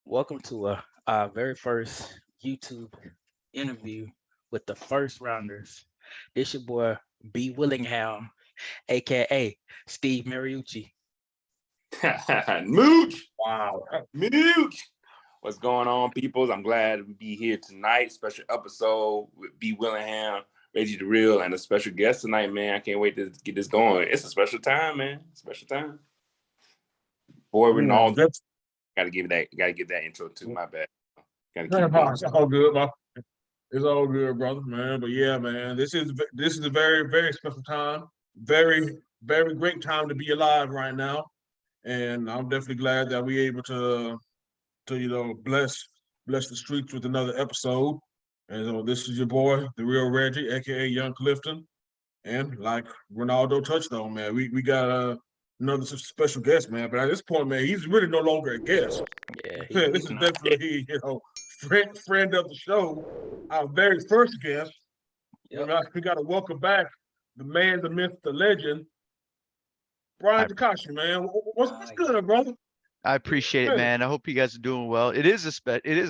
Welcome to our very first YouTube interview with the first rounders. This your boy B Willingham, aka Steve Mariucci. Mooch, Wow. Mooch. What's going on, peoples? I'm glad to be here tonight. Special episode with B Willingham, Reggie the Real, and a special guest tonight, man. I can't wait to get this going. It's a special time, man. Special time. Boy, Ronaldo. Gotta get that intro too. My bad. Gotta keep it going. It's all good, bro. It's all good, brother, man. But yeah, man, this is a very, very special time. Very, very great time to be alive right now. And I'm definitely glad that we're able to bless the streets with another episode. And so this is your boy, the real Reggie, aka Young Clifton. And like Ronaldo touched on, man, we got another special guest, man. But at this point, man, he's really no longer a guest. Yeah, This is definitely, friend of the show, our very first guest. Yep. We got to welcome back the man, the myth, the legend, Brian Takashi, man. What's good, brother? I appreciate it, man. I hope you guys are doing well. It is a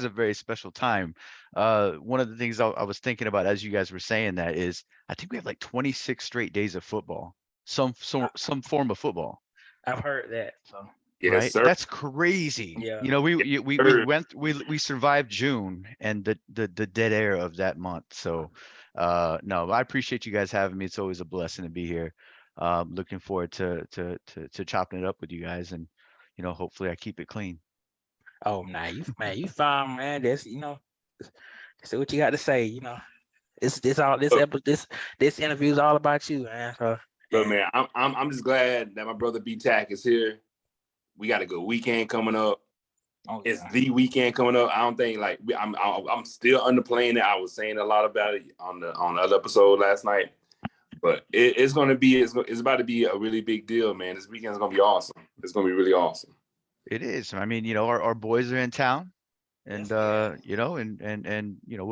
very special time. One of the things I was thinking about as you guys were saying that is I think we have like 26 straight days of football, some form of football. I've heard that. So yes, right, sir. That's crazy. Yeah. You know, we survived June and the dead air of that month. So no, I appreciate you guys having me. It's always a blessing to be here. Looking forward to chopping it up with you guys, and hopefully I keep it clean. Oh, you fine, man. That's say what you got to say. This interview is all about you, man. So, look, man, I'm just glad that my brother B Tack is here. We got a good weekend coming up. It's the weekend coming up. I don't think I'm still underplaying it. I was saying a lot about it on the other episode last night, but it's about to be a really big deal, man. This weekend's gonna be awesome. It's gonna be really awesome. It is. I mean, our boys are in town, and we'll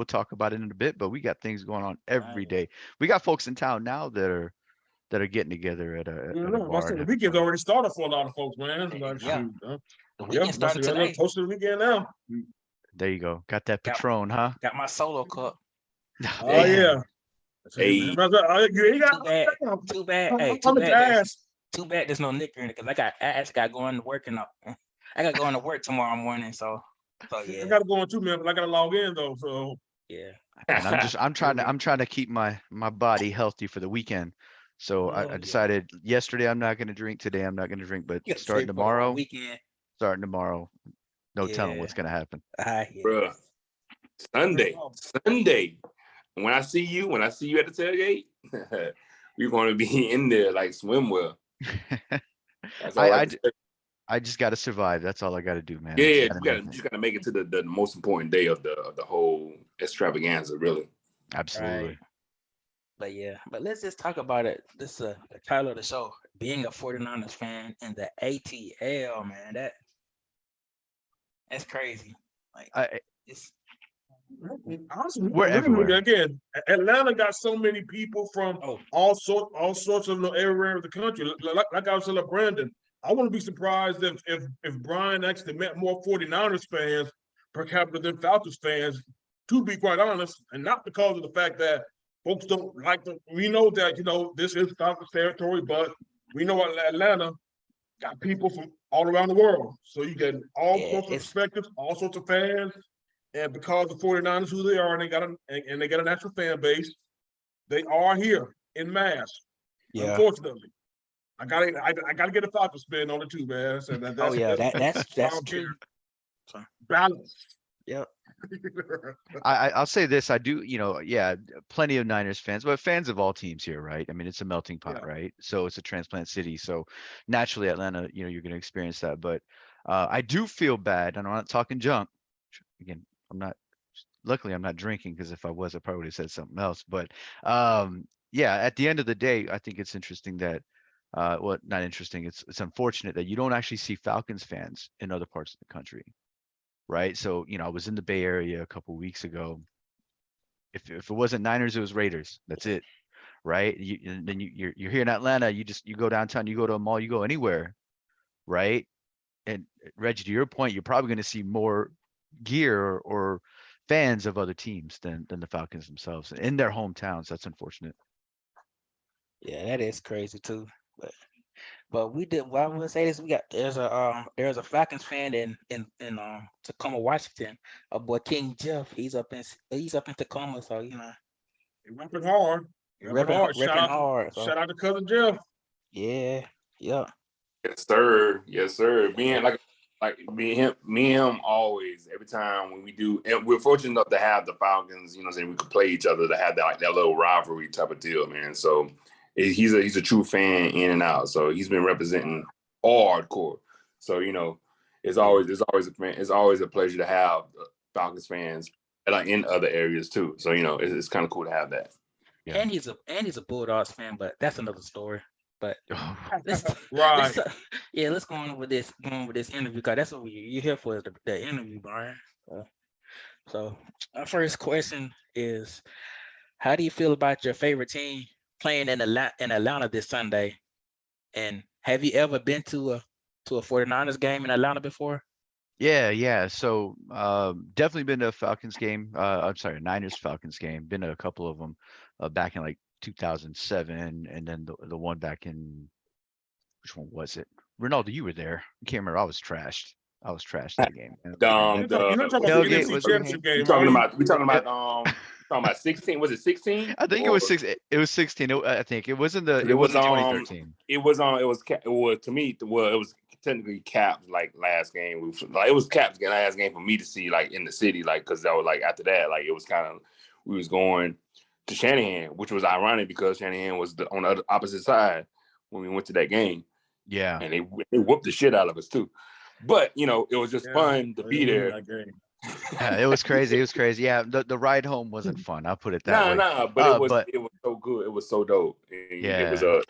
talk about it in a bit. But we got things going on every day. We got folks in town now that are getting together at a bar. The weekend's already started for a lot of folks, man. The weekend started today. Close to the weekend now. There you go. Got that Patron, huh? Got my solo cup. Oh yeah. Hey, you got too bad. Hey, too bad there's no liquor in it because I actually got going to work I got going to work tomorrow morning. So yeah. I got to go in too, man, but I got to log in though. So yeah. And I'm trying to keep my body healthy for the weekend. So I decided yesterday I'm not going to drink. Today I'm not going to drink. But starting tomorrow, no telling what's going to happen. Bro, Sunday. When I see you at the tailgate, we're going to be in there like swimwear. I just got to survive. That's all I got to do, man. Yeah, you got to make it to the most important day of the whole extravaganza, really. Absolutely. Right. But yeah, let's just talk about it. This is the title of the show, being a 49ers fan in the ATL, man. That's crazy. Honestly, we're everywhere. Again, Atlanta got so many people from all sorts of everywhere of the country. Like I was telling Brandon, I wouldn't be surprised if Brian actually met more 49ers fans per capita than Falcons fans, to be quite honest, and not because of the fact that folks don't like them. We know that, this is Falcons territory, but we know Atlanta got people from all around the world. So you get all sorts of perspectives, all sorts of fans. And because the 49ers who they are, and they got a natural fan base, they are here in mass. Yeah. Unfortunately. I gotta get a Falcons spin on it too, man. So that's true. Balance. Yep. I'll say this. I do, yeah, plenty of Niners fans, but fans of all teams here, right? I mean, it's a melting pot, Yeah. right? So it's a transplant city. So naturally, Atlanta, you're going to experience that. But I do feel bad, and I'm not talking junk. Again, I'm not. Luckily, I'm not drinking, because if I was, I probably would have said something else. But yeah, at the end of the day, I think it's interesting that, well, not interesting. It's unfortunate that you don't actually see Falcons fans in other parts of the country, right? So, I was in the Bay Area a couple weeks ago. If it wasn't Niners, it was Raiders. That's it, right? And then you're here in Atlanta. You go downtown, you go to a mall, you go anywhere, right? And Reggie, to your point, you're probably going to see more gear or fans of other teams than the Falcons themselves in their hometowns. That's unfortunate. Yeah, that is crazy too. But we did. Well, I will say this: we got there's a Falcons fan in Tacoma, Washington. Our boy King Jeff. He's up in Tacoma, so Repping hard. Repping hard. repping hard. So Shout out to cousin Jeff. yeah, yeah, Yes, sir. Yes, sir. yeah, Being like me and him always, every time when we do, and we're fortunate enough to have the Falcons, what I'm saying, we could play each other, to have that, like, that little rivalry type of deal, man. So he's a true fan in and out. So he's been representing hardcore. So, it's always a pleasure to have Falcons fans that are in other areas too. So, it's kind of cool to have that. Yeah. and he's a Bulldogs fan, but that's another story. But let's Right. let's go on with this interview, because that's what you're here for, is the interview, Brian. So our first question is, how do you feel about your favorite team playing in Atlanta this Sunday? And have you ever been to a 49ers game in Atlanta before? Yeah. So definitely been to a Falcons game. I'm sorry, Niners Falcons game. Been to a couple of them back in like 2007, and then the one back in, which one was it? Ronaldo, you were there. I can't remember. I was trashed. That game. Um, You're not talking about the Tailgate NFC was Championship we game, are talking you? about we talking about 16. Was it 16? I think it was six. It was 16. I think it wasn't It was 2013. it was to me. Well, it was technically Cap's like last game. It was Cap's last game for me to see, like, in the city, like, because that was like after that, like, it was kind of, we was going to Shanahan, which was ironic because Shanahan was on the opposite side when we went to that game, Yeah. and they whooped the shit out of us too. But it was just fun to be there. Yeah, it was crazy. It was crazy. Yeah, the ride home wasn't fun. I'll put it that way. But But it was so good. It was so dope. It was yeah,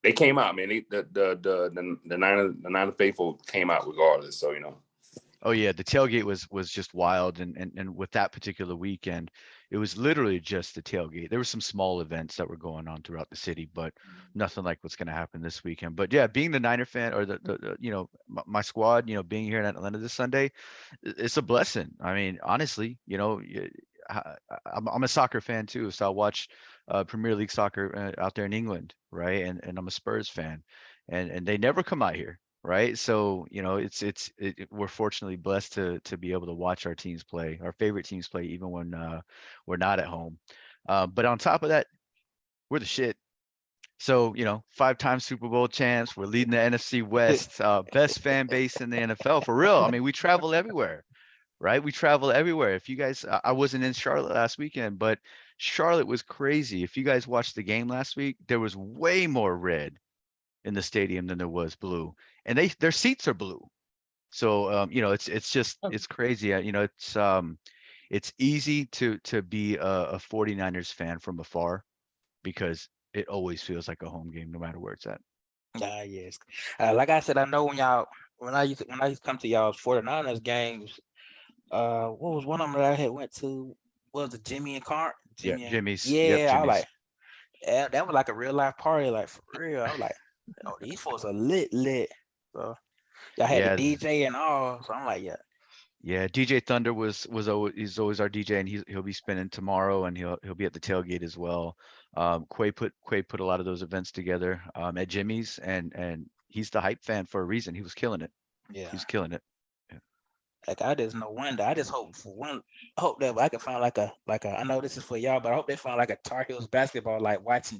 they came out, man. The Niner faithful came out regardless. So oh yeah, the tailgate was just wild, and with that particular weekend, it was literally just the tailgate. There were some small events that were going on throughout the city, but nothing like what's going to happen this weekend. But yeah, being the Niner fan, or the my squad, being here in Atlanta this Sunday, it's a blessing. I mean, honestly, I'm a soccer fan too, so I watch Premier League soccer out there in England, right? And I'm a Spurs fan, and they never come out here, right? So we're fortunately blessed to be able to watch our teams play, our favorite teams play, even when we're not at home. But on top of that, we're the shit. So 5-time Super Bowl champs. We're leading the NFC West, best fan base in the NFL for real. I mean, we travel everywhere, right? We travel everywhere. If you guys, I wasn't in Charlotte last weekend, but Charlotte was crazy. If you guys watched the game last week, there was way more red in the stadium than there was blue, and their seats are blue. So it's crazy. It's easy to be a 49ers fan from afar, because it always feels like a home game no matter where it's at. Yes. Like I said, I know when I used to come to y'all's 49ers games, what was one of them that I had went to? What was it, Jimmy and Car? Yeah, Jimmy and Jimmy's. Yep, yeah, I was Jimmy's. like, yeah, that was like a real life party, like for real. I was like, oh, these folks are lit. So y'all had the Yeah, DJ and all. So I'm like, yeah. yeah. DJ Thunder he's always our DJ, and he'll be spinning tomorrow, and he'll be at the tailgate as well. Quay put a lot of those events together at Jimmy's, and he's the hype fan for a reason. He was killing it. Yeah. He's killing it. Yeah. Like I just no wonder. I just hope that I can find like a I know this is for y'all, but I hope they find like a Tar Heels basketball like watch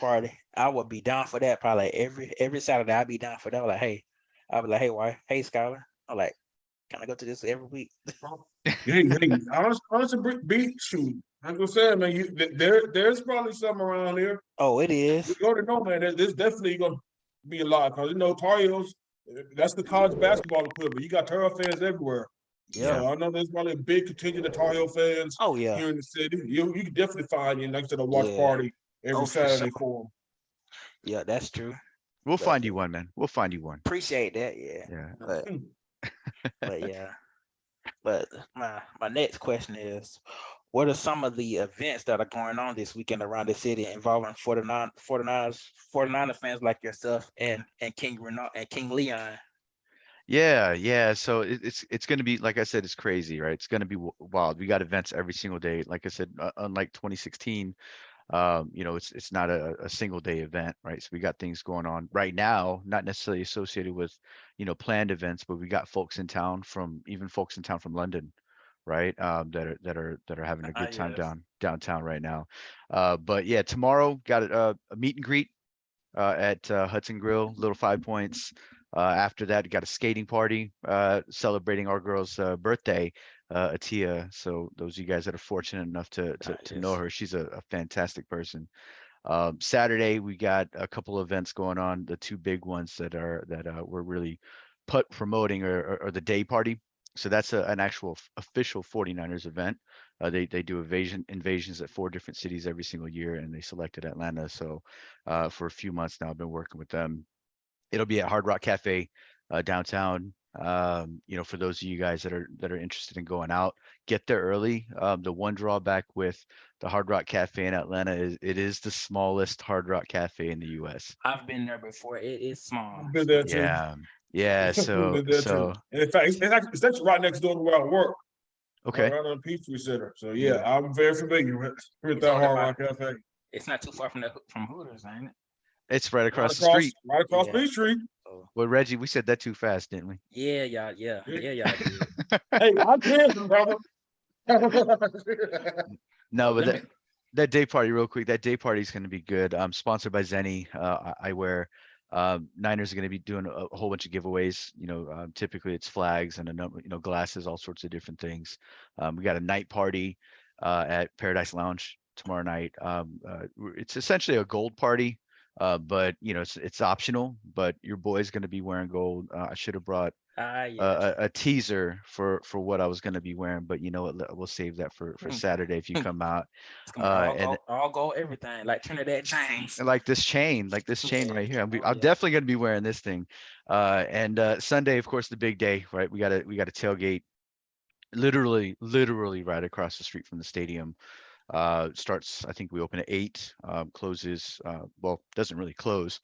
party. I would be down for that probably every Saturday. I'd be down for that. Like, hey, I'll be like, hey, why? Hey, Skylar. I'm like, Can I go to this every week? Hey, honest beat shoot. I'm gonna say, man, there's probably some around here. Oh, it You is. already know, man. There's definitely gonna be a lot because Tar Heels. That's the college basketball equivalent. You got Tar Heel fans everywhere. Yeah. Yeah. So I know there's probably a big contingent of Tar Heel fans Oh yeah. here in the city. You can definitely find you next to the watch Yeah. party every Oh, for Saturday sure. for Yeah, that's true. We'll But find you one, man. We'll find you one. appreciate that. Yeah. Yeah. them. But yeah. But my next question is, what are some of the events that are going on this weekend around the city involving 49ers fans like yourself and King Renault and King Leon? Yeah, yeah. So it's going to be, like I said, it's crazy, right? It's going to be wild. We got events every single day. Like I said, unlike 2016, it's not a single day event, right? So we got things going on right now, not necessarily associated with, planned events, but we got folks in town from London, right? That are having a good time Yes. downtown right now. But yeah, tomorrow got a meet and greet at Hudson Grill, Little Five Points. After that, got a skating party celebrating our girl's birthday, Atia. So those of you guys that are fortunate enough to know Yes. her, she's a fantastic person. Saturday, we got a couple events going on. The two big ones that we're really promoting are the day party. So that's an actual official 49ers event. They do invasions at 4 different cities every single year, and they selected Atlanta. So for a few months now, I've been working with them. It'll be at Hard Rock Cafe downtown. For those of you guys that are interested in going out, get there early. The one drawback with the Hard Rock Cafe in Atlanta is it is the smallest Hard Rock Cafe in the U.S. I've been there before. It is small. I've been there too. Yeah, yeah. I've So been there too. so And in fact, it's actually right next door to where I work, okay. right on the Peachtree Center. So yeah, Yeah. I'm very familiar with It's that only Hard about. Rock Cafe. It's not too far from Hooters, ain't it? It's right across the street. Right across Yeah. Peachtree. Oh. Well, Reggie, we said that too fast, didn't we? Yeah, y'all did. Hey, I'm kidding, brother. No, Oh, but let me. that day party, real quick, that day party is going to be good. Sponsored by Zenny Eyewear. Niners are going to be doing a whole bunch of giveaways. Typically it's flags and a number, glasses, all sorts of different things. We got a night party at Paradise Lounge tomorrow night. It's essentially a gold party, but it's optional. But your boy's going to be wearing gold. I should have brought Yes. a teaser for what I was going to be wearing, but you know what? We'll save that for Saturday if you come out. It's gonna be And all gold, everything like Trinidad James. like this chain, Yeah. right here. Oh I'm yeah. definitely going to be wearing this thing. And Sunday, of course, the big day, right? We got a tailgate, literally right across the street from the stadium. Starts, I think we open at 8, closes, doesn't really close,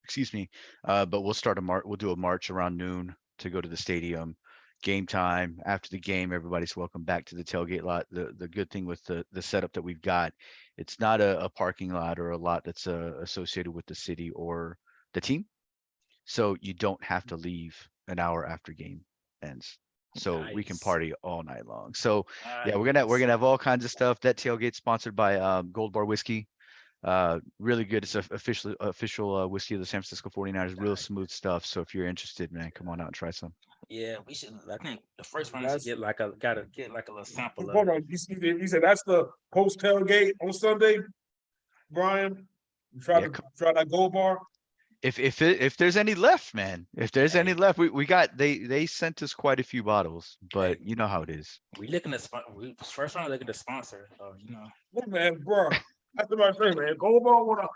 excuse me. But we'll start we'll do a march around noon to go to the stadium. Game time. After the game, everybody's welcome back to the tailgate lot. The good thing with the setup that we've got, it's not a parking lot or a lot that's associated with the city or the team. So you don't have to leave an hour after game ends. So we can Nice. party all night long. So yeah, we're Nice. gonna have all kinds of stuff. That tailgate sponsored by Gold Bar Whiskey. Really good. It's a official whiskey of the San Francisco 49ers. Real smooth stuff. So if you're interested, man, come on out and try some. Yeah, we should. I think the first one should That's gotta get like a little sample of hold it. on. You said that's the post tailgate on Sunday, Brian. You Yeah, try that gold bar. if there's any left, man, if there's any Hey, left, we got they sent us quite a few bottles, but hey, you know how it is. we looking to we first one looking to sponsor. So Look, man, bro. That's what I'm saying, man. Gold bar.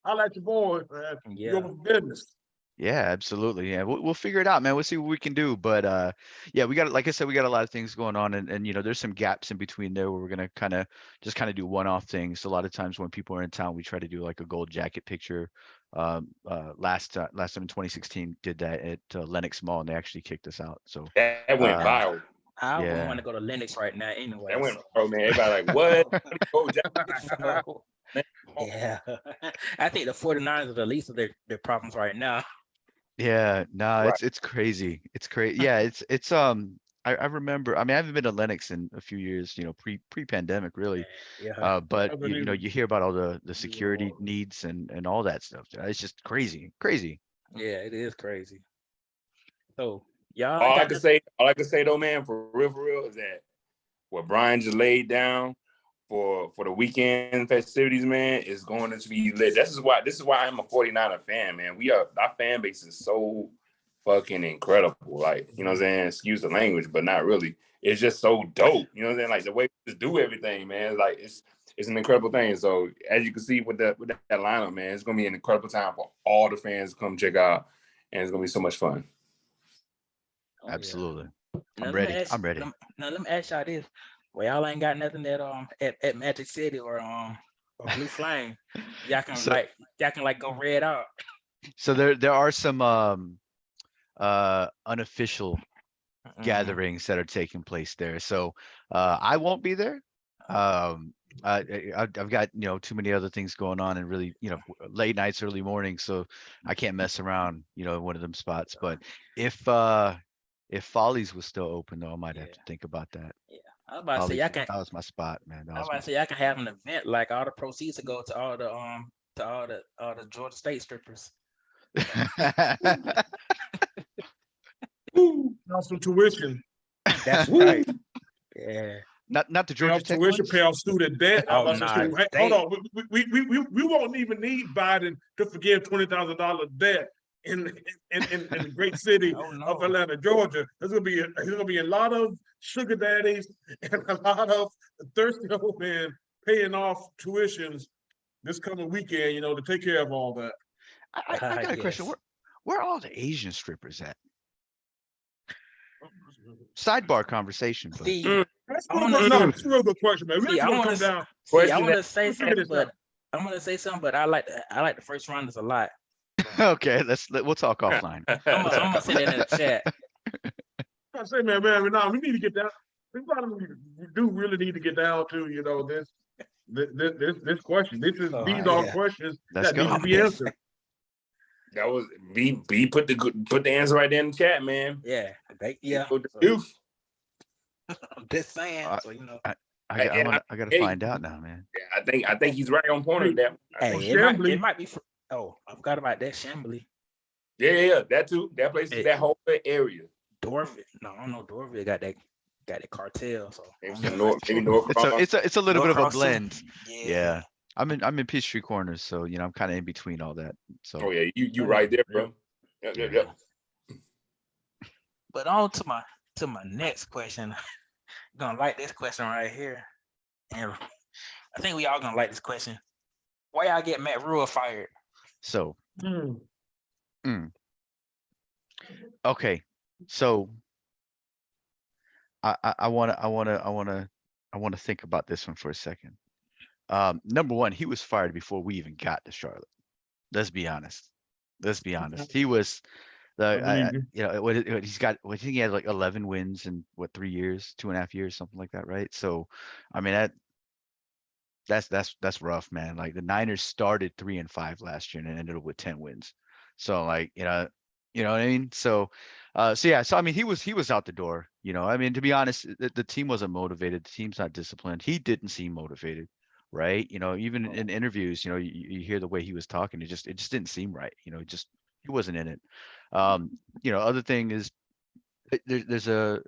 I like your boy, man. You yeah, over for business. Yeah, absolutely. Yeah, we'll figure it out, man. We'll see what we can do. But yeah, we got, like I said, we got a lot of things going on, and there's some gaps in between there where we're gonna kind of do one-off things. A lot of times when people are in town, we try to do like a gold jacket picture. Last time in 2016, did that at Lenox Mall, and they actually kicked us out. So That went uh, viral. I wouldn't want yeah. to go to Linux right now anyway. That went So. viral, man. Everybody like, what? Oh, Yeah, I think the 49ers are the least of their problems right now. Yeah, no, right. it's crazy. It's crazy. Yeah, it's I remember. I mean, I haven't been to Lenox in a few years, pre-pandemic, really. Yeah, But I believe you hear about all the security needs and all that stuff. It's just crazy. yeah, it is crazy. So Y'all ain't got nothing. All I can say though, man, for real, is that what Brian just laid down for the weekend festivities, man, is going to be lit. This is why I'm a 49er fan, man. Our fan base is so fucking incredible. Like, you know what I'm saying? Excuse the language, but not really. It's just so dope. You know what I'm saying? Like the way we just do everything, man. Like it's an incredible thing. So as you can see with that lineup, man, it's gonna be an incredible time for all the fans to come check out, and it's gonna be so much fun. Absolutely. Now, I'm let me ready. ask- I'm ready. Now let me ask y'all this: well, y'all ain't got nothing at Magic City or Blue Flame. Y'all can So go red out. so there are some unofficial gatherings that are taking place there. So I won't be there. I've got too many other things going on and really late nights, early mornings, so I can't mess around in one of them spots. But if Follies was still open though, I might have to think about that. Yeah, I was about to say Follies, y'all can. that was my spot, man. That I was was about my to say y'all can have an event like all the proceeds to go to all the Georgia State strippers. spot. Now some tuition. That's right. Yeah. Not the Pay Georgia off Tech tuition, ones. pay off student debt. I Oh was about to say, no, hey, hold they. on. We won't even need Biden to forgive $20,000 debt in the great city Oh of no. Atlanta, Georgia. There's gonna be a lot of sugar daddies and a lot of thirsty old men paying off tuitions this coming weekend, to take care of all that. I got a question. Yes. Where are all the Asian strippers at? Sidebar conversation, but See, That's I a real want good, to no, that's a real good question, man. We see. actually I want want to come to down. see. I Question want that to say Let's figure something, this out. but I'm gonna say something. But I like the first rounders a lot. okay, we'll talk offline. I'm We'll talk gonna send it in the chat. I say, man, no, we need to get down. We do really need to get down to, this question. These are Yeah. questions Let's that need go. to be answered. That was B put the answer right there in the chat, man. Yeah. Yeah. Go to So, youth. I'm just saying. I, So I gotta Hey, find out now, man. I think he's right on point with that. Hey, it Chambly, might be. Oh, I forgot about that Chambly. Yeah, that too. That place, that whole area. Dorfit. No, I don't know. Dorfit got that cartel. So Maybe I some don't know. Maybe Norcross. It's a little bit of a Norcross too. blend. Yeah. Yeah. I'm in Peachtree Corners, so I'm kind of in between all that. So Oh yeah, you Oh, right yeah. there, bro. Yep. But on to my next question. Gonna like this question right here, and I think we all gonna like this question. Why y'all get Matt Rhule fired? so okay. So I wanna think about this one for a second. Number one, he was fired before we even got to Charlotte. Let's be honest. He was I believe you. he's got. I think he had like 11 wins in 3 years, 2.5 years, something like that, right? So, I mean that's rough, man. Like the Niners started 3-5 last year and ended up with 10 wins. So like you know what I mean. So, so I mean he was out the door. I mean to be honest, the team wasn't motivated. The team's not disciplined. He didn't seem motivated, right? Even in interviews, you hear the way he was talking. It just didn't seem right. He wasn't in it. Other thing is there's a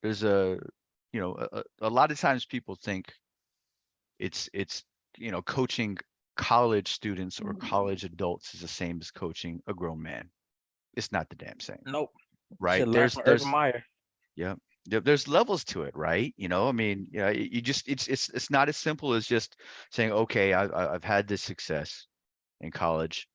a lot of times people think it's coaching college students or college adults is the same as coaching a grown man. It's not the damn same, Nope. right? Should learn from Urban Meyer. Yeah, there's levels to it, right? I mean, you just it's not as simple as just saying, okay, I've had this success in college.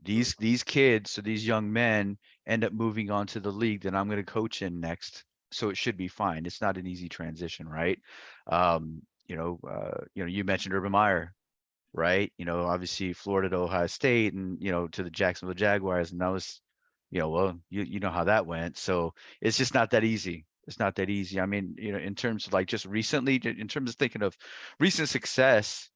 These kids, so these young men end up moving on to the league that I'm going to coach in next. So it should be fine. It's not an easy transition, right? You mentioned Urban Meyer, right? Obviously Florida to Ohio State and, to the Jacksonville Jaguars. And that was, well, you know how that went. So it's just not that easy. It's not that easy. I mean, in terms of like just recently, in terms of thinking of recent success,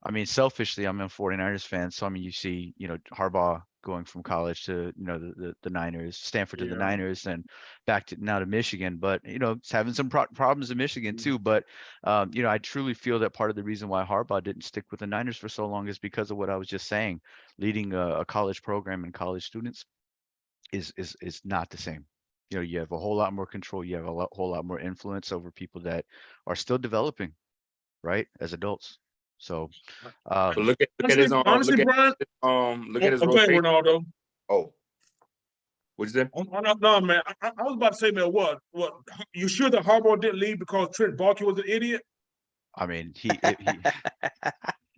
I mean, selfishly, I'm a 49ers fan. So, I mean, you see, Harbaugh going from college to, the Niners, Stanford to the Yeah. Niners, and back to now to Michigan. But, it's having some problems in Michigan too. But, I truly feel that part of the reason why Harbaugh didn't stick with the Niners for so long is because of what I was just saying, leading a college program and college students. is not the same. You know, you have a whole lot more control. You have whole lot more influence over people that are still developing, right, as adults. So, But Honestly, look at his honestly, Brian. look at his Okay, rotation. Ronaldo. Oh, what'd you say? No, man. I was about to say, man, what? You sure that Harbaugh didn't leave because Trent Baalke was an idiot? I mean,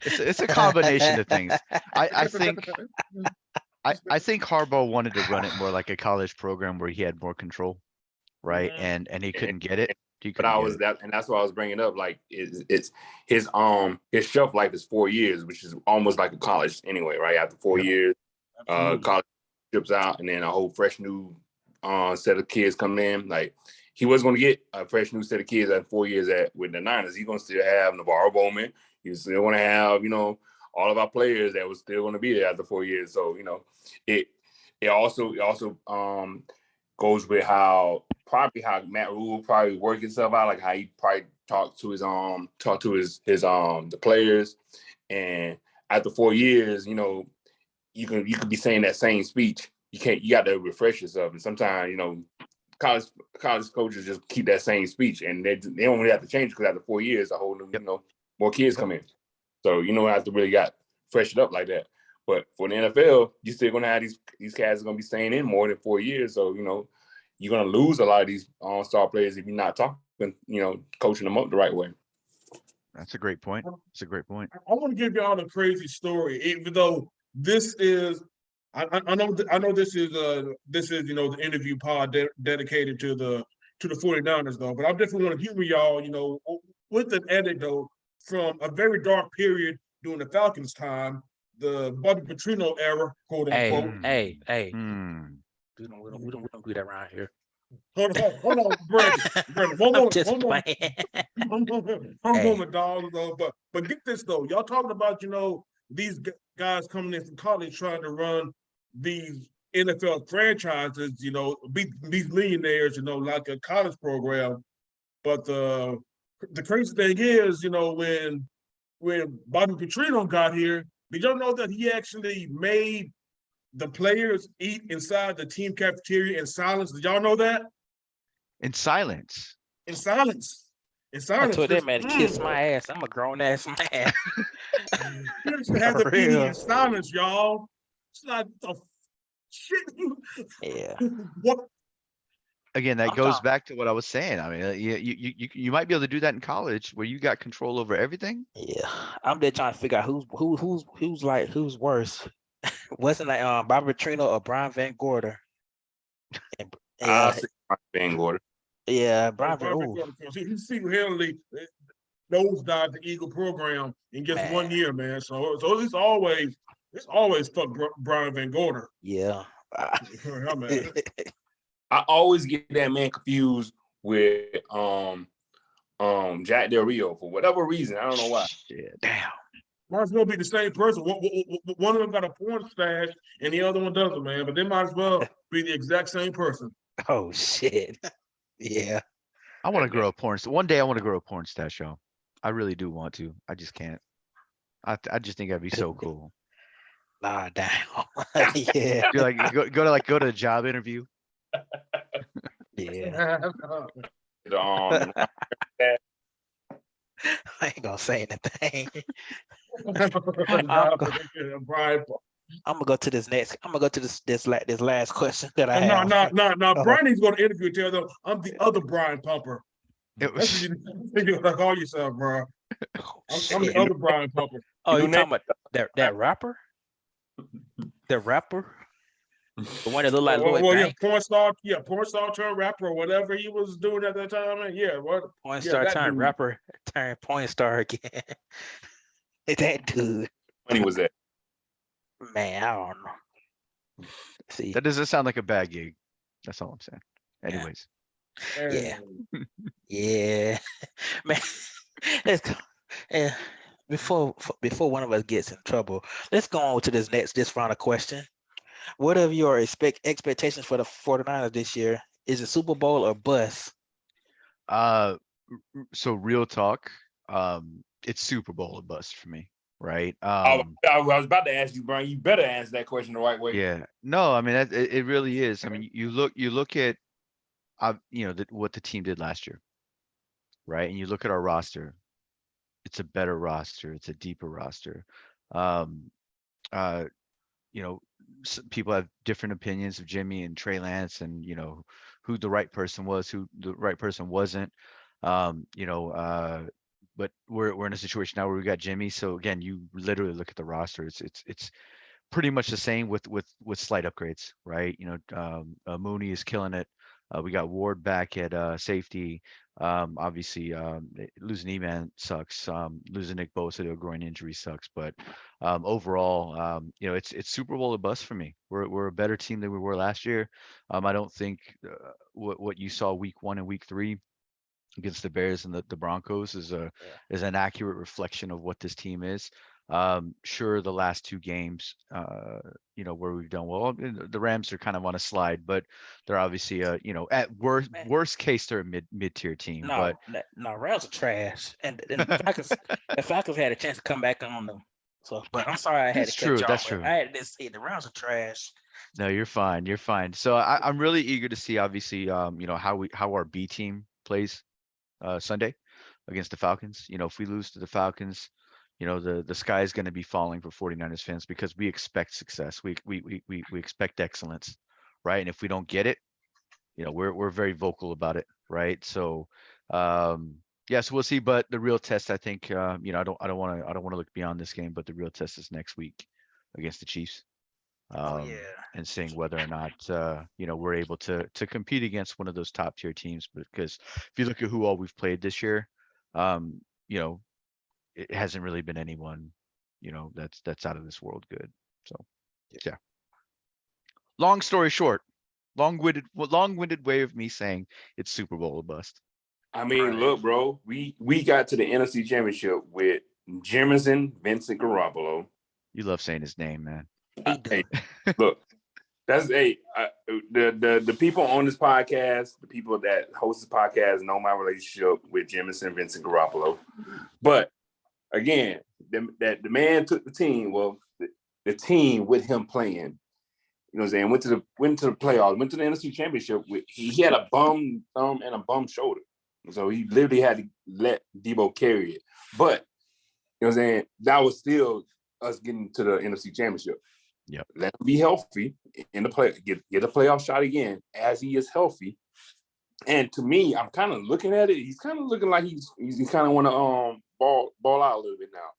it's a combination of things. I think I think Harbaugh wanted to run it more like a college program where he had more control, right? And he couldn't get it. He But couldn't I get was it. that, and that's what I was bringing up. Like, it's his shelf life is 4 years, which is almost like a college anyway, right? After 4 years, college ships out, and then a whole fresh new set of kids come in. Like, he was going to get a fresh new set of kids at 4 years with the Niners. He's going to still have Navarro Bowman. He's still going to have, all of our players that was still going to be there after 4 years. So, it also goes with how Matt Rhule probably worked himself out, like how he probably talked to his the players, and after 4 years, you could be saying that same speech. You got to refresh yourself, and sometimes college coaches just keep that same speech, and they don't really have to change because after 4 years, a whole new more kids come in, so you don't have to really got fresh it up like that. But for the NFL, you're still gonna have these cats are gonna be staying in more than 4 years, so you're gonna lose a lot of these star players if you're not talking, coaching them up the right way. That's a great point. It's a great point. I want to give y'all a crazy story, even though this is. I know this is the interview pod dedicated to the 49ers though, but I definitely want to humor y'all, with an anecdote from a very dark period during the Falcons time, the Bobby Petrino era, quote unquote. Hey. Hmm. We don't do that around here. Hold on, Brandon, one I'm moment, just one moment. playing. One Hey. moment, dog. But get this though, y'all talking about these guys coming in from college trying to run these NFL franchises, be these millionaires, like a college program. But the crazy thing is, when Bobby Petrino got here, did y'all know that he actually made the players eat inside the team cafeteria in silence? Did y'all know that? In silence. In silence. In I silence. told that Just, man to kiss my ass. I'm a grown ass man. you used to have For them eating in real. silence, y'all. It's like the shit you Yeah. what Again, that I'm goes talking. back to what I was saying. I mean, you might be able to do that in college where you got control over everything. Yeah. I'm just trying to figure out who's worse. Wasn't like Bobby Petrino or Brian Van Gorder? And, I'll yeah. say Van Gorder. Yeah. Brian Van. Bobby Ooh, he single-handedly nosedived the Eagle program in just man. 1 year, man. So it's always fuck Brian Van Gorder. Yeah. Yeah, man. I always get that man confused with Jack Del Rio for whatever reason. I don't know why. Shit. Damn. Might as well be the same person. One of them got a porn stash and the other one doesn't, man. But they might as well be the exact same person. Oh shit. Yeah. I want to grow a porn. One day I want to grow a porn stash, y'all. I really do want to. I just can't. I just think that'd be so cool. Nah, damn. Yeah. You're like go to a job interview. Yeah. Um, I ain't gonna say anything. Brian. I'm gonna go to this next. I'm gonna go to this last question that I No, have. Brian needs to go to interview and tell them I'm the other Brian Pumper. It That's was, what you call yourself, bro. I'm the Shit. other Brian Pumper. Oh, you name? talking about that rapper? The rapper? The one that look like Lloyd Yeah, Banks? porn star turned rapper or whatever he was doing at that time. Man. Yeah, Porn yeah, star that turned dude. rapper turned porn star again. That dude. When he was at. Man, I don't know. See, that doesn't sound like a bad gig. That's all I'm saying. Anyways, yeah. Yeah. Man, let's go. Yeah. Before one of us gets in trouble, let's go on to this final question. What are your expectations for the 49ers this year? Is it Super Bowl or bust? so real talk, it's Super Bowl or bust for me. right? I was about to ask you, Brian. You better answer that question the right way. Yeah. No, I mean it really is. I mean, you look at what the team did last year, right? And you look at our roster. It's a better roster. It's a deeper roster. Um, uh, you know, people have different opinions of Jimmy and Trey Lance, and who the right person was, who the right person wasn't. Um, you know, uh, but we're in a situation now where we got Jimmy. So again, you literally look at the roster. It's pretty much the same with slight upgrades, right? Mooney is killing it. We got Ward back at safety. Obviously, losing E-Man sucks. Losing Nick Bosa to a groin injury sucks. But overall, it's Super Bowl or bust for me. We're a better team than we were last year. I don't think what you saw week 1 and week 3 against the Bears and the Broncos Yeah. is an accurate reflection of what this team is. Sure, the last 2 games, where we've done well. The Rams are kind of on a slide, but they're obviously, at Man, worst case, they're a mid-tier team. But no, Rams are trash, and the Falcons had a chance to come back on them. So, but I'm sorry I had to that's cut true. you That's off. But true. I had to say the Rams are trash. No, you're fine. You're fine. So I'm really eager to see, obviously, how our B team plays Sunday against the Falcons. If we lose to the Falcons, the sky is going to be falling for 49ers fans because we expect success. We expect excellence, right? And if we don't get it, we're very vocal about it, right? So, yes, we'll see. But the real test, I think, I don't want to look beyond this game, but the real test is next week against the Chiefs, Oh yeah, and seeing whether or not we're able to compete against one of those top tier teams. Because if you look at who all we've played this year, um, you know, it hasn't really been anyone, that's out of this world good. So yeah. Long story short, long-winded way of me saying it's Super Bowl or bust. I mean, right. look, bro, we got to the NFC Championship with Jemison Vincent Garoppolo. You love saying his name, man. He do. Hey, look, that's the people on this podcast, the people that host this podcast know my relationship with Jemison Vincent Garoppolo. But again, the man took the team. Well, the team with him playing. You know what I'm saying? Went to the playoffs, went to the NFC Championship. He had a bum thumb and a bum shoulder. So he literally had to let Debo carry it. But, you know what I'm saying? That was still us getting to the NFC Championship. Yep. Let him be healthy in the play, get a playoff shot again as he is healthy. And to me, I'm kind of looking at it. He's kind of looking like he's kind of want to ball out a little bit now.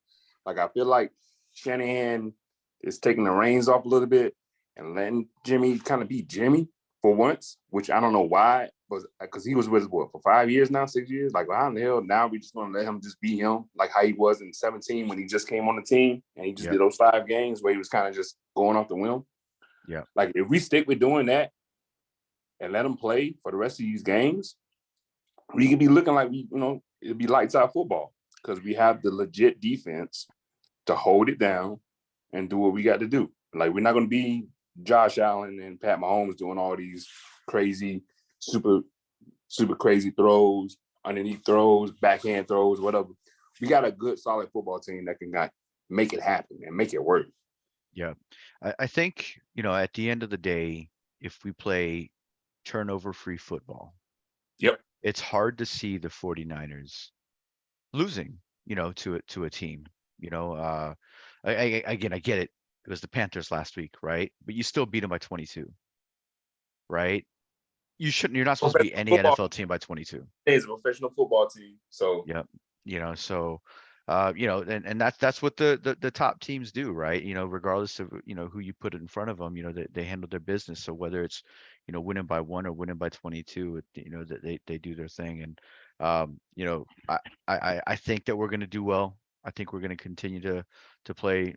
Like I feel like Shanahan is taking the reins off a little bit and letting Jimmy kind of be Jimmy for once, which I don't know why, but because he was with us for 5 years now, 6 years. Like, how in the hell now we just gonna let him just be him, like how he was in 17 when he just came on the team and he just did those 5 games where he was kind of just going off the whim. Yeah. Like if we stick with doing that and let him play for the rest of these games, we could be looking like it'd be lights out football because we have the legit defense to hold it down and do what we got to do. Like we're not going to be Josh Allen and Pat Mahomes doing all these crazy, super crazy throws, underneath throws, backhand throws, whatever. We got a good, solid football team that can make it happen and make it work. Yeah. I think, at the end of the day, if we play turnover-free football, Yep. it's hard to see the 49ers losing, to a team. Again, I get it. It was the Panthers last week, right? But you still beat them by 22, right? You're not supposed to beat any NFL team by 22. It's a professional football team. So Yep. And that's what the top teams do, right? Regardless of, who you put in front of them, they handle their business. So whether it's, winning by 1 or winning by 22, that they do their thing. And, I think that we're going to do well. I think we're going to continue to play,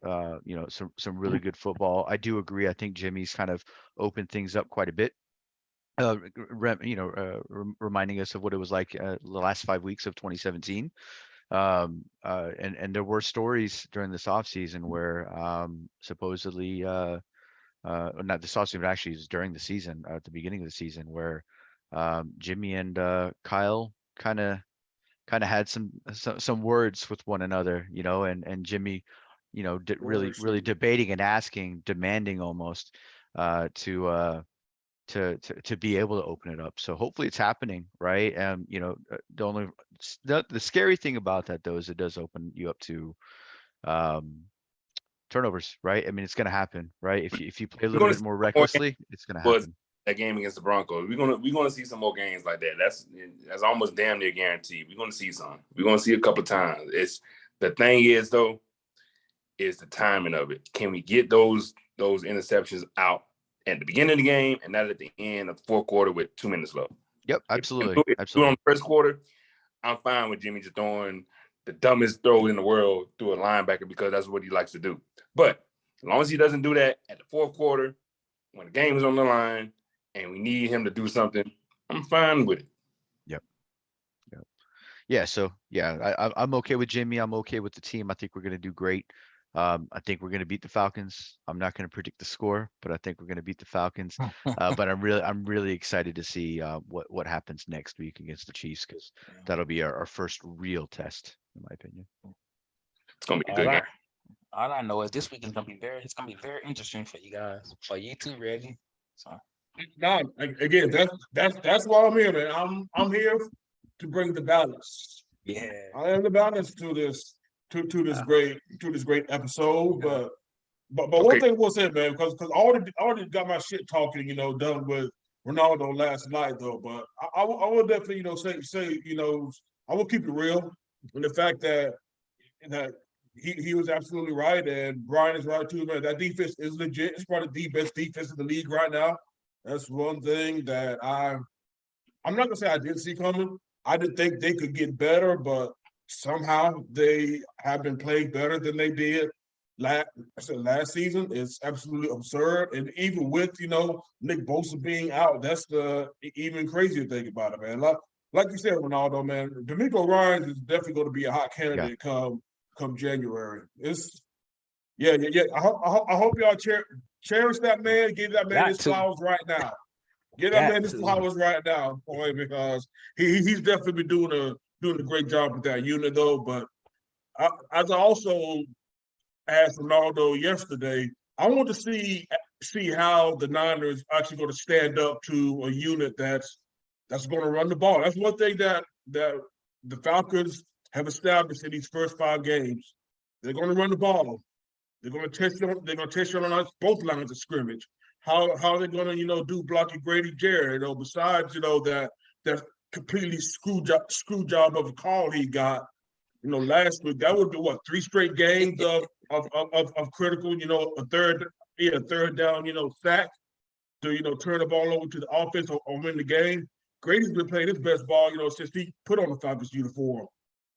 some really good football. I do agree. I think Jimmy's kind of opened things up quite a bit. Reminding us of what it was like the last 5 weeks of 2017. And there were stories during this offseason where supposedly not this offseason, but actually it was during the season, at the beginning of the season, where Jimmy and Kyle kind of had some words with one another, and Jimmy really debating and asking, demanding almost to be able to open it up. So hopefully it's happening, right? The scary thing about that though is it does open you up to um, turnovers, right? I mean, it's going to happen, right? If you play a We're little gonna bit see more more recklessly, it's going to was happen. that game against the Broncos. We're gonna see some more games like that. That's almost damn near guaranteed. We're gonna see some. We're gonna see a couple times. It's the thing is though, is the timing of it. Can we get those interceptions out at the beginning of the game and not at the end of the fourth quarter with 2 minutes left? Yep, If absolutely, we do it absolutely. on the first quarter, I'm fine with Jimmy just throwing the dumbest throw in the world through a linebacker because that's what he likes to do. But as long as he doesn't do that at the fourth quarter, when the game is on the line and we need him to do something, I'm fine with it. Yep. Yeah. So yeah, I'm okay with Jimmy. I'm okay with the team. I think we're going to do great. I think we're going to beat the Falcons. I'm not going to predict the score, but I think we're going to beat the Falcons. But I'm really excited to see what happens next week against the Chiefs, because that'll be our first real test, in my opinion. It's gonna be a good game. All I know is this week is gonna be very interesting for you guys, for you too, Reggie. So No, again, that's why I'm here, man. I'm here to bring the balance. yeah, I am the balance to this great episode. But Okay. one thing we'll say, man, because I already got my shit talking, done with Ronaldo last night, though. But I will definitely, say, I will keep it real in the fact that he was absolutely right, and Brian is right too, man. That defense is legit. It's probably the best defense in the league right now. That's one thing that I'm not gonna say I didn't see coming. I didn't think they could get better, but somehow they have been playing better than they did last season. It's absolutely absurd. And even with, Nick Bosa being out, that's the even crazier thing about it, man. Like you said, Ronaldo, man, D'Amico Ryans is definitely going to be a hot candidate come January. It's yeah. I hope y'all cherish that man, give that man his flowers right now. Get that man his flowers right now, boy, because he's definitely doing a great job with that unit, though. But as I also asked Ronaldo yesterday, I want to see how the Niners actually going to stand up to a unit that's going to run the ball. That's one thing that the Falcons have established in these first 5 games. They're going to run the ball. They're going to test you. They're going to test you on both lines of scrimmage. How are they going to do blocky Grady Jarrett? Besides that completely screw job of a call he got. Last week that would be 3 straight games of critical. A third down. Sack to turn the ball over to the offense or win the game. Grady's been playing his best ball since he put on the Falcons uniform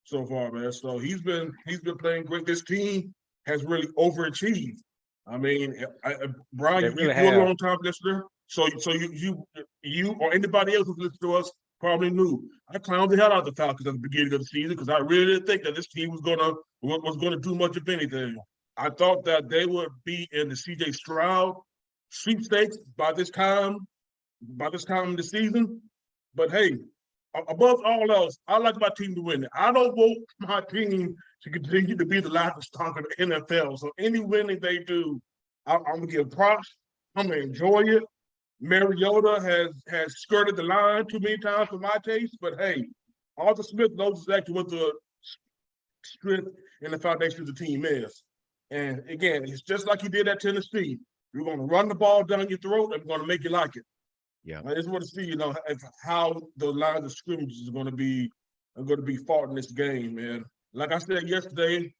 so far, man. So he's been playing great. This team has really overachieved. I mean, Brian, you're a long time listener, so you or anybody else who's listening to us probably knew I clowned the hell out of the Falcons at the beginning of the season because I really didn't think that this team was gonna do much of anything. I thought that they would be in the C.J. Stroud sweepstakes by this time in the season. But hey, above all else, I like my team to win. I don't want my team to continue to be the laughing stock of the NFL. So any winning they do, I'm gonna give props. I'm gonna enjoy it. Mariota has skirted the line too many times for my taste, but hey, Arthur Smith knows exactly what the strength and the foundation of the team is. And again, it's just like he did at Tennessee. We're gonna run the ball down your throat and we're gonna make you like it. Yeah. I just want to see, how the lines of scrimmages are going to be fought in this game, man. Like I said yesterday,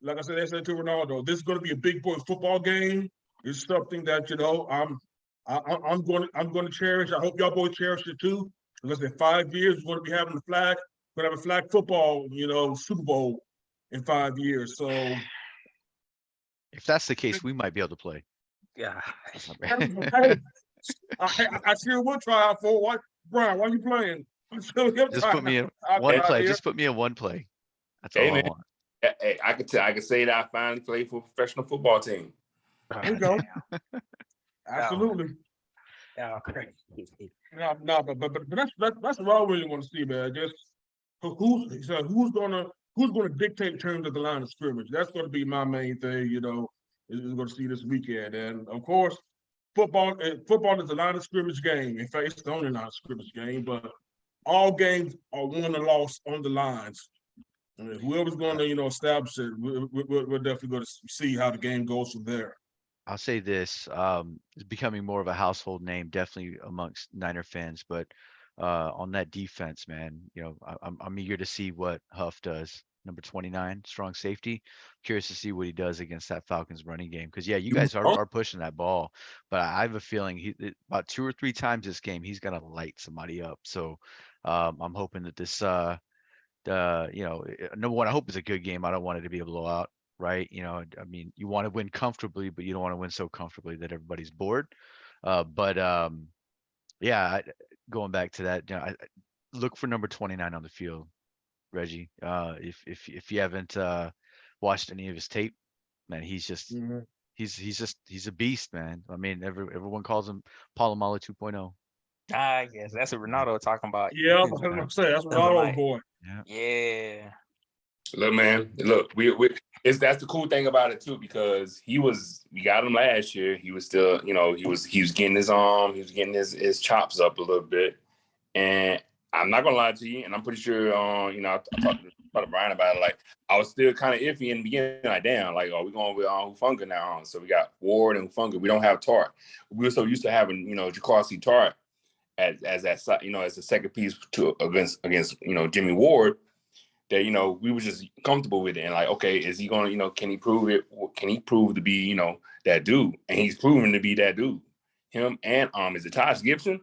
I said to Ronaldo, this is going to be a big boy football game. It's something that I'm going to cherish. I hope y'all boys cherish it too. Because in 5 years, we're going to be having we're going to have a flag football, Super Bowl in 5 years. So if that's the case, we might be able to play. Yeah. I sure would try out for what, Brian. Why are you playing? Just put me in one play. Just put me in one play. That's all I want. Hey, I could say that I finally played for a professional football team. There you go. Absolutely. Yeah, great. No, but that's what I really want to see, man. Just who's who's going to dictate terms of the line of scrimmage? That's going to be my main thing, is going to see this weekend. And of course, football is a line of scrimmage game. In fact, it's the only line of scrimmage game, but all games are won and lost on the lines. And whoever's going to, establish it, we're definitely going to see how the game goes from there. I'll say this, it's becoming more of a household name, definitely amongst Niner fans. But on that defense, man, I'm eager to see what Huff does. Number 29, strong safety. Curious to see what he does against that Falcons running game. Because yeah, you guys are pushing that ball, but I have a feeling about 2 or 3 times this game he's gonna light somebody up. So I'm hoping that this number one, I hope it's a good game. I don't want it to be a blowout, right? I mean, you want to win comfortably, but you don't want to win so comfortably that everybody's bored. Yeah, going back to that, I look for number 29 on the field, Reggie. If you haven't watched any of his tape, man, he's just he's a beast, man. I mean, everyone calls him Palomalo 2.0. Yes, that's what Ronaldo talking about. Yeah, I was gonna say that's Ronaldo's boy. Yeah. Look, man. Look, that's the cool thing about it too, because we got him last year. He was still, he was getting his arm, he was getting his chops up a little bit. And I'm not gonna lie to you, and I'm pretty sure, I talked to Brian about it. Like, I was still kind of iffy in the beginning. Like, damn, like, are we going with Hufanga now? So we got Ward and Hufanga. We don't have Tart. We were so used to having, Jacarsy Tart as that, as a second piece against Jimmy Ward, that we were just comfortable with it. And like, okay, is he gonna, can he prove it? Can he prove to be, that dude? And he's proven to be that dude. Him and is it Taj Gibson?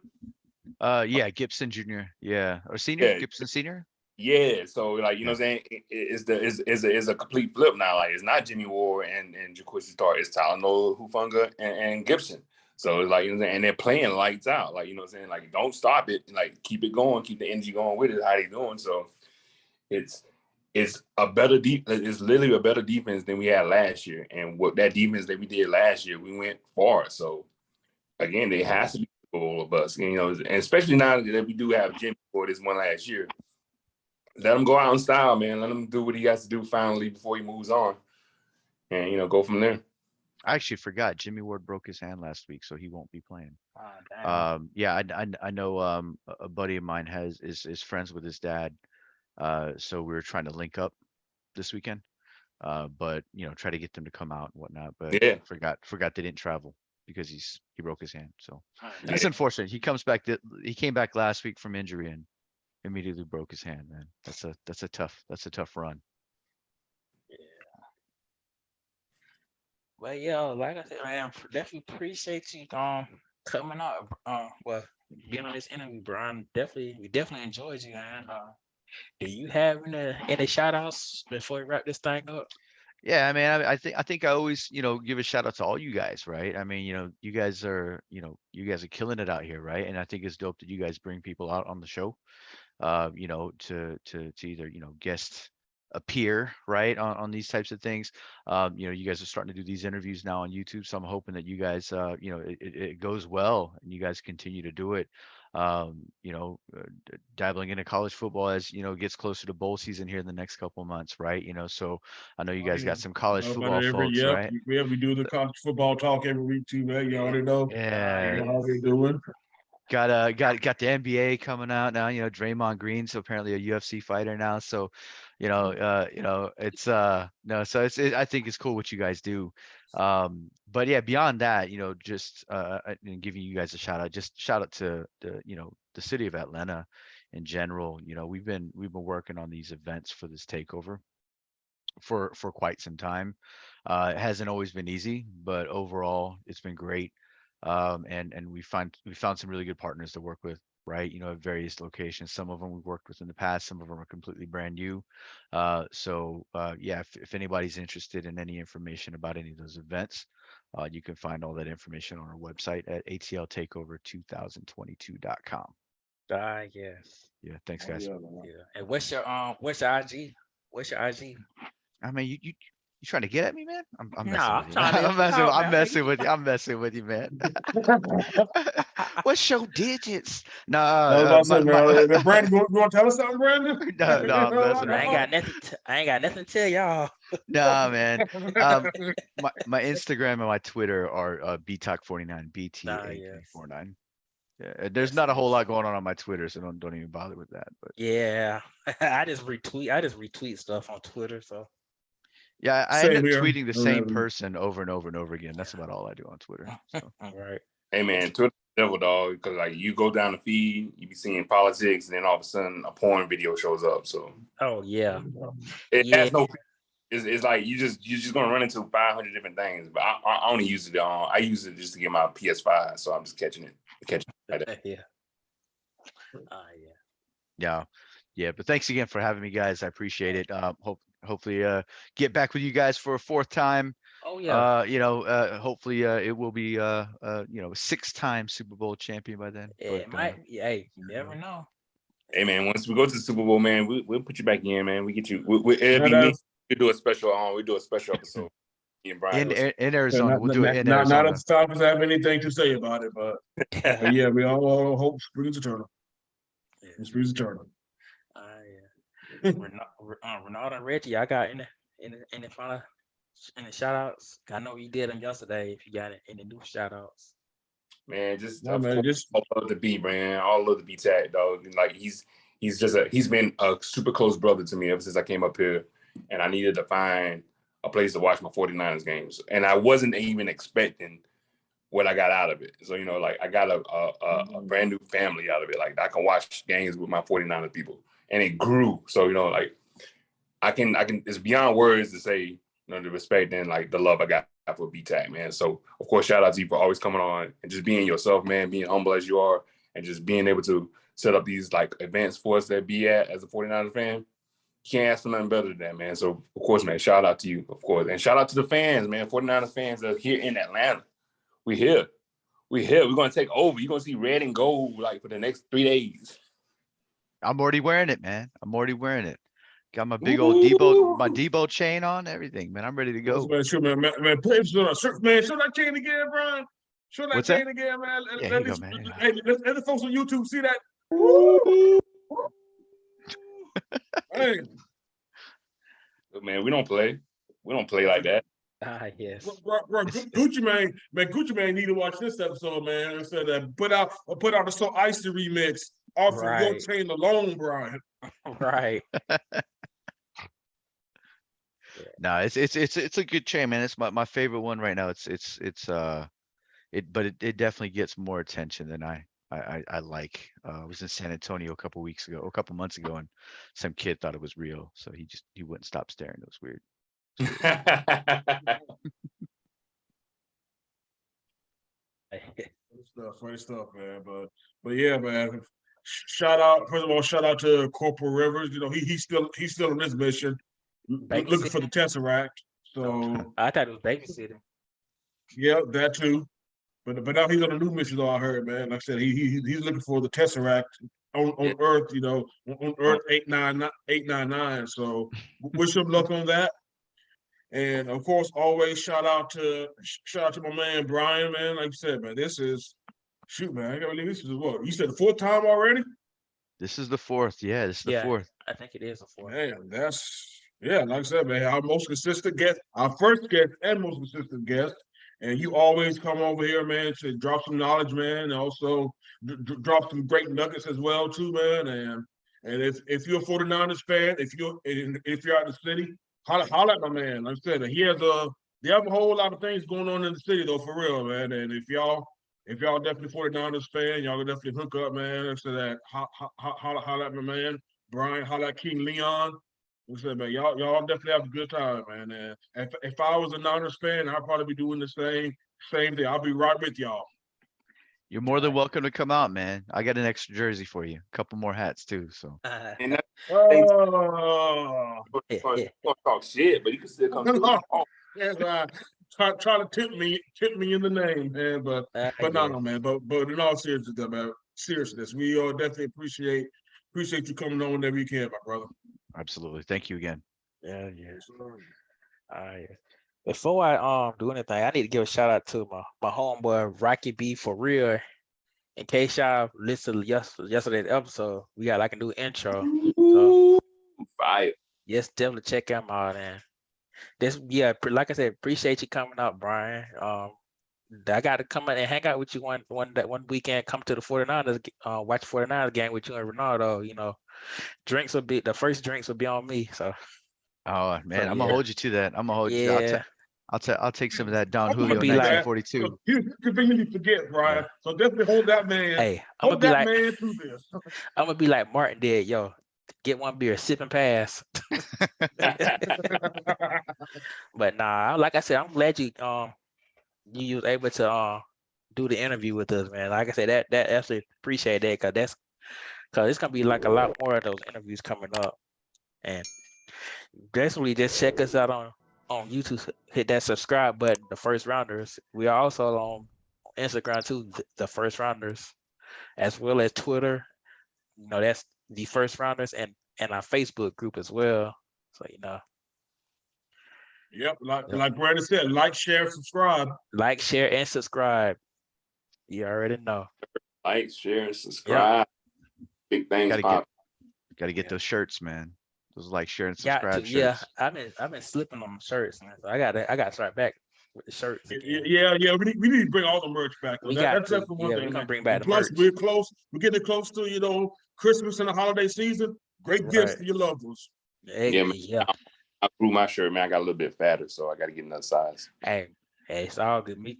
Yeah, Gibson Jr. Yeah, or senior, Yeah. Gibson Senior. Yeah, so like, what I'm saying, it's a complete flip now. Like, it's not Jimmy Ward and Jaquizzi Tart, it's Talanoa, Hufanga, and Gibson. So it's like, and they're playing lights out. Like, like, don't stop it. Like, keep it going, keep the energy going with it. How they doing? So it's a better it's literally a better defense than we had last year. And what that defense that we did last year, we went far. So again, there has to be all of us, and especially now that we do have Jimmy for this one last year. Let him go out in style, man. Let him do what he has to do finally before he moves on, and go from there. I actually forgot Jimmy Ward broke his hand last week, so he won't be playing. Yeah, I know a buddy of mine is friends with his dad, so we were trying to link up this weekend, but try to get them to come out and whatnot. But Yeah, forgot they didn't travel because he broke his hand. So that's unfortunate. He came back last week from injury and immediately broke his hand, man. That's a tough run. Well, yeah, like I said, man, definitely appreciate you coming out. Well, being on this interview, Brian. We definitely enjoyed you, man. Do you have any shout outs before we wrap this thing up? Yeah, I mean, I think I always, give a shout out to all you guys, right? I mean, you guys are killing it out here, right? And I think it's dope that you guys bring people out on the show, to either, guest appear, right, on these types of things. You guys are starting to do these interviews now on YouTube, so I'm hoping that you guys, it goes well and you guys continue to do it. Dabbling into college football as gets closer to bowl season here in the next couple of months, right? So I know you guys got some college football folks, right? We do the college football talk every week too, man. You already know. Yeah. You know how they're doing. Got the NBA coming out now. Draymond Green, so apparently a UFC fighter now. So, it's no. So I think it's cool what you guys do. But yeah, beyond that, just and giving you guys a shout out. Just shout out to the city of Atlanta in general. We've been working on these events for this takeover for quite some time. It hasn't always been easy, but overall it's been great. And we found some really good partners to work with, right? At various locations. Some of them we've worked with in the past, some of them are completely brand new. Yeah, if anybody's interested in any information about any of those events, you can find all that information on our website at atltakeover2022.com. Yes. Yeah, thanks guys. Yeah. And what's your IG? What's your IG? I mean, You trying to get at me, man? I'm messing Nah, with I'm you. trying to I'm messing. talk, I'm man. messing with you. I'm messing with you, man. What's your digits? Nah, I was about to say, my man, Brandon, you want to tell us something, Brandon? no, no, I'm messing I with ain't you. got nothing. I ain't got nothing to tell y'all. Nah, man. My Instagram and my Twitter are btalk49, Yes. BTAK49. Yeah, there's Yes, not a whole yes. lot going on my Twitter, so don't even bother with that. But Yeah. I just retweet stuff on Twitter. So yeah, I end Same up here. tweeting the same person over and over and over again. That's about all I do on Twitter. So right. Hey man, Twitter devil dog, because like you go down the feed, you be seeing politics, and then all of a sudden a porn video shows up. So Oh yeah. it Yeah. has no. It's like you're just gonna run into 500 different things. But I only use it on. I use it just to get my PS5, so I'm just catching it. Like that. Yeah. Yeah. yeah, yeah. But thanks again for having me, guys. I appreciate it. Hopefully get back with you guys for a fourth time. Oh yeah. Hopefully it will be a 6-time Super Bowl champion by then. But It might. Yeah, hey, you never know. Hey man, once we go to the Super Bowl, man, we'll put you back in, man. We get you. It'll And be me. We do a special. We do a special episode. Me and Brian do in Arizona, we'll do it in not Arizona. if the Falcons have anything to say about it, but yeah, we all hope springs eternal. Yeah. Springs eternal. Yeah. Ronaldo and Reggie, I got in the final in the shout outs. I know you did them yesterday. If you got it in the new shout outs. Man, just No, of man, course, just all love the B, man. All love the B tag, dog. And like he's been a super close brother to me ever since I came up here, and I needed to find a place to watch my 49ers games, and I wasn't even expecting what I got out of it. So like I got a brand new family out of it. Like I can watch games with my 49ers people, and it grew. So like I can. It's beyond words to say the respect and like the love I got for BTAC, man. So of course, shout out to you for always coming on and just being yourself, man, being humble as you are, and just being able to set up these like events for us to be at as a 49ers fan. Can't ask for nothing better than that, man. So of course, man, shout out to you, of course. And shout out to the fans, man. 49ers fans that are here in Atlanta. We here. We here. We're gonna take over. You're gonna see red and gold like for the next 3 days. I'm already wearing it, man. I'm already wearing it. Got my big old my Ooh. Debo chain on, everything, man. I'm ready to go. man, sure, man, play show that chain again, Brian. Show that What's that? chain again, man. Yeah, here you go, man. Let the folks on YouTube see that. Hey, Man, we don't play. We don't play like that. Yes. bro, Gucci Mane need to watch this episode, man. Instead of put out a So Icy remix off of your Right. chain alone, Brian. Right. No, it's a good chain, man. It's my favorite one right now. But it definitely gets more attention than I like. I was in San Antonio a couple months ago, and some kid thought it was real, so he wouldn't stop staring. It was weird. Funny stuff, man. But yeah, man. First of all, shout out to Corporal Rivers. He's still on this mission, looking for the Tesseract. So I thought it was babysitting. yeah, that too. But now he's on a new mission, though. I heard, man. Like I said, he's looking for the Tesseract on Yeah. Earth. On Earth 899. So wish him luck on that. And of course, always shout out to my man Brian, man. Like you said, man, this is man. I can't believe this is what you said the fourth time already. This is the fourth. Yeah, this is the fourth. I think it is a fourth. Man, like I said, man, our most consistent guest, our first guest and most consistent guest. And you always come over here, man, to drop some knowledge, man, and also drop some great nuggets as well, too, man. And if you're a 49ers fan, if you're out in the city, holla at my man. Like I said, they have a whole lot of things going on in the city, though, for real, man. And if y'all definitely 49ers fan, y'all can definitely hook up, man. So that holla at my man Brian, holla at King Leon. Like I said, man, y'all definitely have a good time, man. And if I was a Niners fan, I'd probably be doing the same thing. I'll be right with y'all. You're more than welcome to come out, man. I got an extra jersey for you. A couple more hats too. So. And that Oh, gonna talk shit, but you can still come through. that's right. Try to tip me in the name, man. But no, man. But in all seriousness, man. Seriousness, we all definitely appreciate you coming on whenever you can, my brother. Absolutely. Thank you again. Yeah, yes. All right. Before I do anything, I need to give a shout out to my homeboy Rocky B for real. In case y'all listened yesterday's episode, we got like a new intro. So Ooh, fire. yes, definitely check him out. And like I said, appreciate you coming out, Brian. I got to come in and hang out with you one weekend. Come to the 49ers, watch 49ers game with you and Ronaldo. You know, the first drinks will be on me. So Oh man, I'm gonna yeah, hold you to that. I'm gonna hold you. yeah. I'll take some of that Don I'm gonna I'm gonna Julio be do like, that. So 1942. you conveniently forget, Brian. yeah. So definitely hold that man. Hey, Hold that man through this. I'm gonna be like Martin did. Yo, get one beer, sip and pass. But nah, like I said, I'm glad you was able to do the interview with us, man. Like I said, that absolutely appreciate that because it's gonna be like a lot more of those interviews coming up, and basically just check us out on YouTube. Hit that subscribe button, the First Rounders. We are also on Instagram too, the First Rounders, as well as Twitter. You know, that's the First Rounders, and our Facebook group as well. So you know, Yep, yep. like Brandon said, like, share, subscribe. Like, share, and subscribe. You already know. Like, share, and Yep. subscribe. Big things pop. Gotta get Yeah. those shirts, man. Those like share and Got subscribe to, yeah. shirts. I've been slipping on my shirts, man. So I gotta start back with the shirts again. Yeah. We need to bring all the merch back. We got That's to. the one Yeah, we're thing, gonna man. bring back And the plus, merch. we're close. We're getting close to Christmas and the holiday season. Great gifts Right. for your loved ones. Yeah, man. Yeah. I grew my shirt, man. I got a little bit fatter, so I got to get another size. Hey, it's all good. Me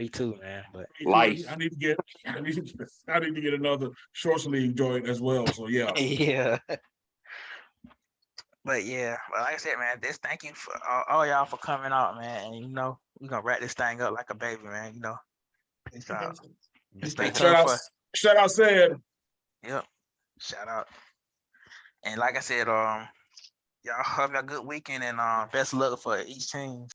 too, man. But Life. I need to get another short sleeve joint as well. So yeah. yeah. But yeah, well, like I said, man, thank you for all y'all for coming out, man. And you know, we're gonna wrap this thing up like a baby, man. You know, peace out. Stay tough. Shout out, said. Yep. Shout out. And like I said, y'all have a good weekend and best of luck for each team.